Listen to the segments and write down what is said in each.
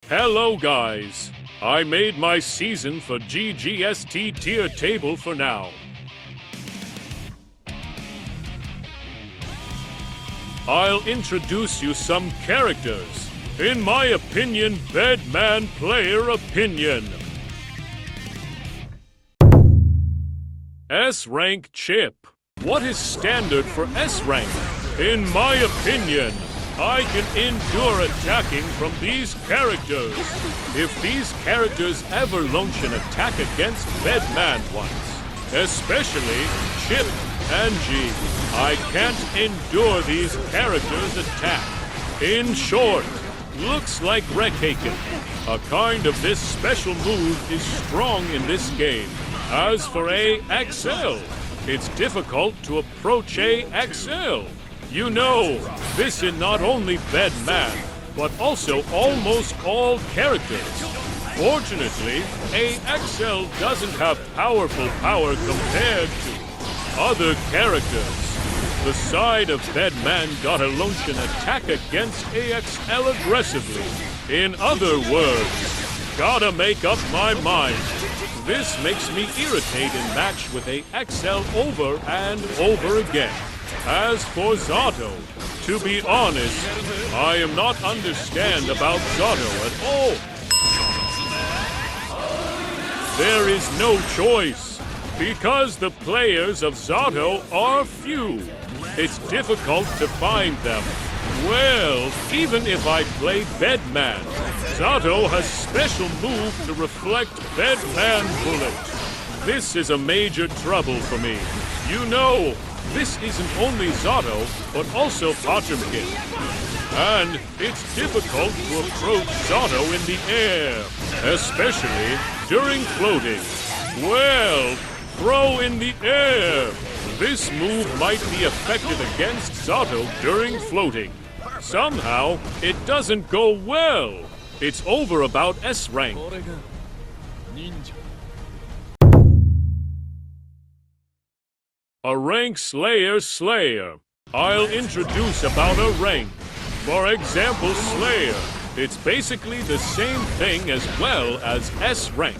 Hello guys! I made my season for GGST tier table for now. I'll introduce you some characters. In my opinion, BEDMAN player opinion. S rank Chip. What is standard for S rank? In my opinion, I can endure attacking from these characters. If these characters ever launch an attack against BEDMAN once, especially Chip and G, I can't endure these characters' attack. In short, looks like Rekhaken. A kind of this special move is strong in this game. As for AXL, it's difficult to approach AXL. You know, this in not only BEDMAN, but also almost all characters. Fortunately, AXL doesn't have powerful power compared to other characters. The side of BEDMAN gotta launch an attack against AXL aggressively. In other words, gotta make up my mind. This makes me irritate in match with AXL over and over again. As for Zato, to be honest, I am not understand about Zato at all. There is no choice, because the players of Zato are few. It's difficult to find them. Well, even if I play BEDMAN, Zato has special move to reflect BEDMAN bullet. This is a major trouble for me. You know, this isn't only Zato, but also Potemkin. And it's difficult to approach Zato in the air, especially during floating. Well, throw in the air. This move might be effective against Zato during floating. Somehow, it doesn't go well. It's over about S rank. A rank Slayer. I'll introduce about a rank. For example, Slayer. It's basically the same thing as well as S rank.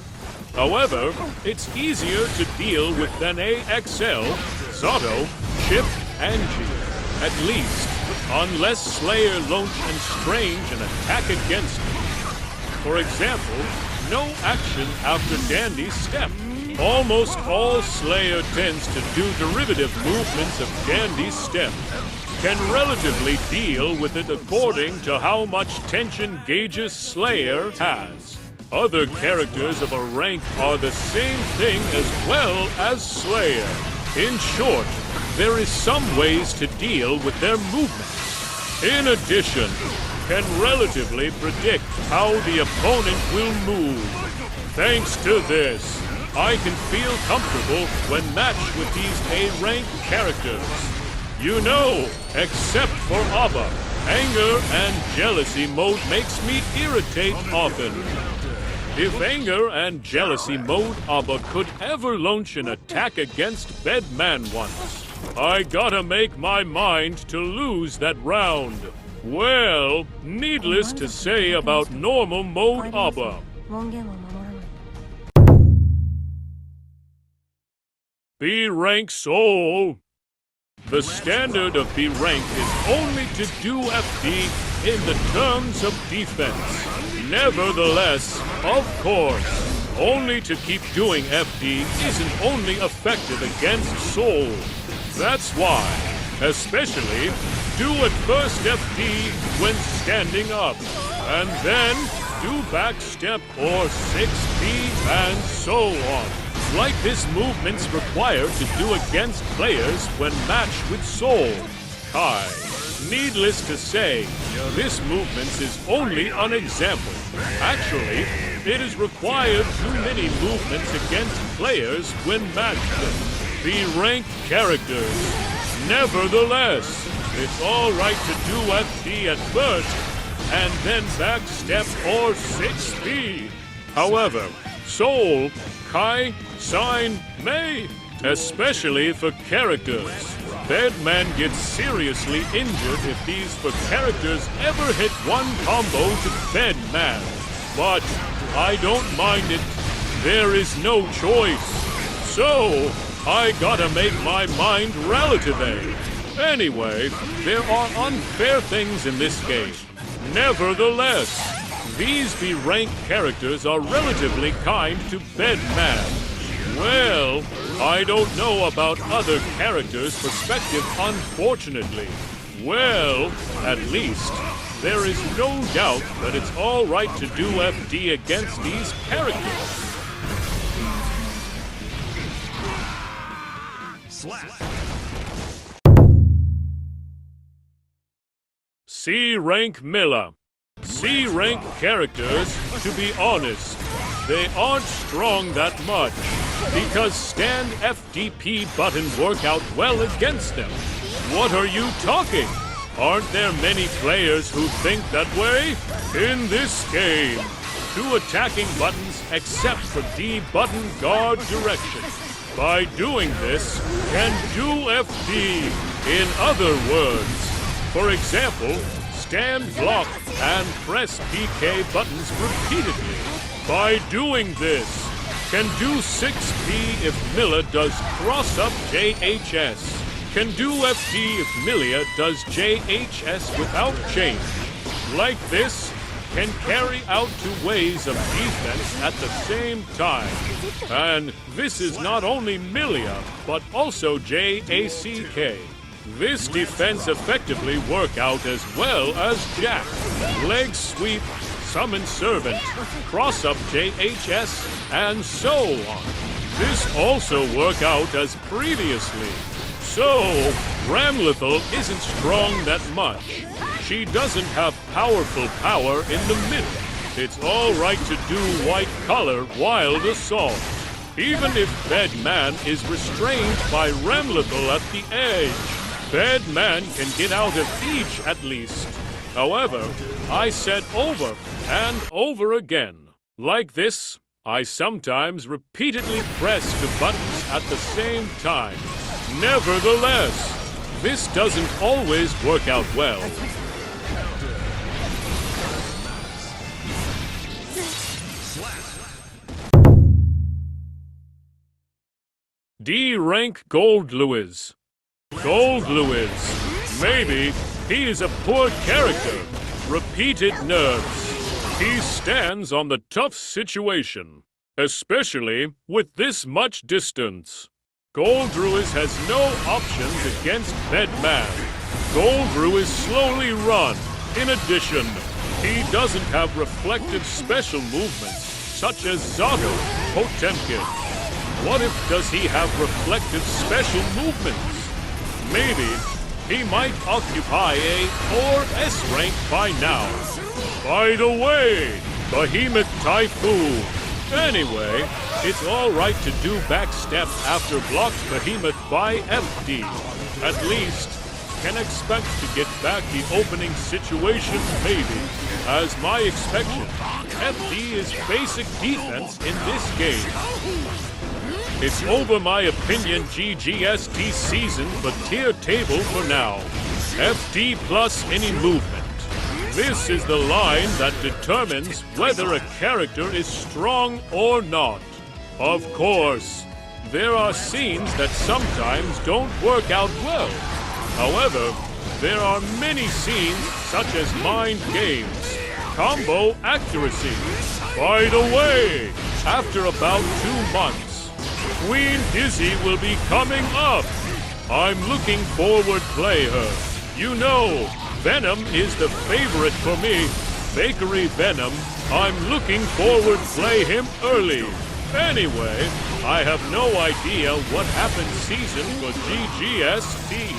However, it's easier to deal with than AXL, Zato, Chip, and G. At least, unless Slayer launch and Strange an attack against me. For example, no action after Dandy's step. Almost all Slayer tends to do derivative movements of Dandy's step. Can relatively deal with it according to how much tension gauges Slayer has. Other characters of a rank are the same thing as well as Slayer. In short, there is some ways to deal with their movements. In addition, can relatively predict how the opponent will move. Thanks to this, I can feel comfortable when matched with these A-rank characters. You know, except for Abba, anger and jealousy mode makes me irritate often. If anger and jealousy mode Abba could ever launch an attack against BEDMAN once, I gotta make my mind to lose that round. Well, needless to say about normal mode Abba. B rank Soul. The standard of B rank is only to do FD in the terms of defense. Nevertheless, of course, only to keep doing FD isn't only effective against Soul. That's why, especially, do at first FD when standing up, and then do backstep or 6B and so on. Like this movement's required to do against players when matched with Soul, Kai. Needless to say, this movement is only an example. Actually, it is required too many movements against players when matched with B-rank characters. Nevertheless, it's alright to do FD at first, and then backstep or 6B. However, Soul, Kai, Sign, Mei, especially for characters. BEDMAN gets seriously injured if these for characters ever hit one combo to BEDMAN. but I don't mind it. There is no choice. So, I gotta make my mind relative A. Anyway, there are unfair things in this game. Nevertheless, these B-ranked characters are relatively kind to BEDMAN. Well, I don't know about other characters' perspective, unfortunately. Well, at least, there is no doubt that it's all right to do FD against these characters. C-rank Miller. C-rank characters, to be honest, they aren't strong that much because stand FDP buttons work out well against them. What are you talking? Aren't there many players who think that way? In this game, 2 attacking buttons except for D button guard direction. By doing this, can do FD. In other words, for example, stand block and press PK buttons repeatedly. By doing this, can do 6P if Miller does cross-up JHS. Can do FD if Milia does JHS without change. Like this, can carry out 2 ways of defense at the same time. And this is not only Milia, but also JACK. This defense effectively work out as well as Jack. Leg sweep, summon servant, cross-up JHS, and so on. This also work out as previously. So, Ramlethal isn't strong that much. She doesn't have powerful power in the middle. It's all right to do white collar wild assault. Even if BEDMAN is restrained by Ramlethal at the edge, BEDMAN can get out of each at least. However, I said over and over again. Like this, I sometimes repeatedly press the buttons at the same time. Nevertheless, this doesn't always work out well. D-rank Gold Lewis. Gold Lewis. Maybe he is a poor character. Repeated nerfs. He stands on the tough situation, especially with this much distance. Goldrew has no options against BEDMAN. Goldrew is slowly run. In addition, he doesn't have reflective special movements, such as Zato, Potemkin. What if does he have reflective special movements? Maybe he might occupy A or S rank by now. By the way, Behemoth Typhoon. Anyway, it's all right to do backstep after blocked Behemoth by FD. At least, can expect to get back the opening situation maybe. As my expectation, FD is basic defense in this game. It's over my opinion GGST season for tier table for now. FD plus any movement. This is the line that determines whether a character is strong or not. Of course, there are scenes that sometimes don't work out well. However, there are many scenes such as mind games, combo accuracy. By the way, after about 2 months, Queen Dizzy will be coming up. I'm looking forward play her. You know, Venom is the favorite for me. Bakery Venom, I'm looking forward play him early. Anyway, I have no idea what happened season for GGST.